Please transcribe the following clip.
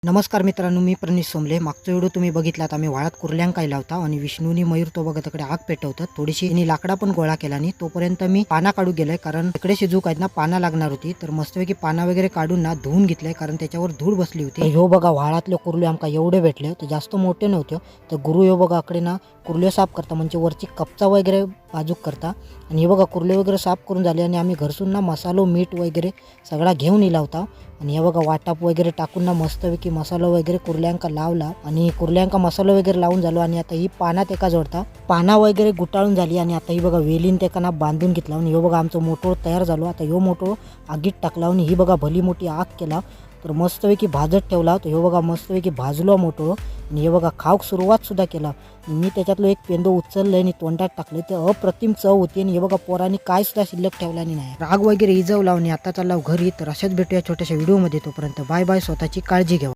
नमस्कार मित्रांनो, मी प्रणीत सोमले. मागचा व्हिडिओ तुम्ही बघितलात. आम्ही वाळात कुर्ल्यांक कायला होता आणि विष्णूनी मयूर तो बघा तिकडे आग पेटवतात. थोडीशी यांनी लाकडा पण गोळा केला आणि तोपर्यंत मी पाना काढू गेलोय, कारण इकडे शिजूक आहेत ना पाना लागणार होती. तर मस्तपैकी पाना वगैरे काढून ना धुवून घेतलंय, कारण त्याच्यावर धूळ बसली होती. ह्यो बघा वाळातले कुर्ले आमका एवढे भेटले, तर जास्त मोठे नव्हते. तर गुरु ह्यो बघा आकडे ना कुर्ले साफ करता, म्हणजे वरची कपचा वगैरे बाजूक करता. आणि हे बघा कुर्ले वगैरे साफ करून झाले आणि आम्ही घरसून ना मसालो मीठ वगैरे सगळा घेऊन इला होता. आणि हे बघा वाटाप वगैरे टाकून ना मस्तपैकी मसाला वगैरे कुर्ल्यांका लावला आणि कुर्ल्यांका मसाला वगैरे लावून झालो. आणि आता ही पानात एका जोडता पाना वगैरे गुटाळून झाली आणि आता ही बघा वेलीन ते ना बांधून घेतला. आणि ह्यो बघा आमचं मोटो तयार झालो. आता ह्यो मोटो आगीत टाकला आणि ही बघा भली मोठी आग केला. तर मस्तपैकी भाजत ठेवला. तर ह्यो बघा मस्तपैकी भाजलो मोटो. आणि हे बघा खाऊक सुरुवात सुद्धा केला. मी त्याच्यातलं एक पेंदो उचललंय आणि तोंडात टाकले. ते अप्रतिम चव होती. आणि हे बघा पोरांनी काय सुद्धा शिल्लक ठेवला नाही. राग वगैरे इजवला आणि आता चालला घरी. तर अशाच भेटूया छोट्याशा व्हिडिओमध्ये. तोपर्यंत बाय बाय. स्वतःची काळजी घ्या.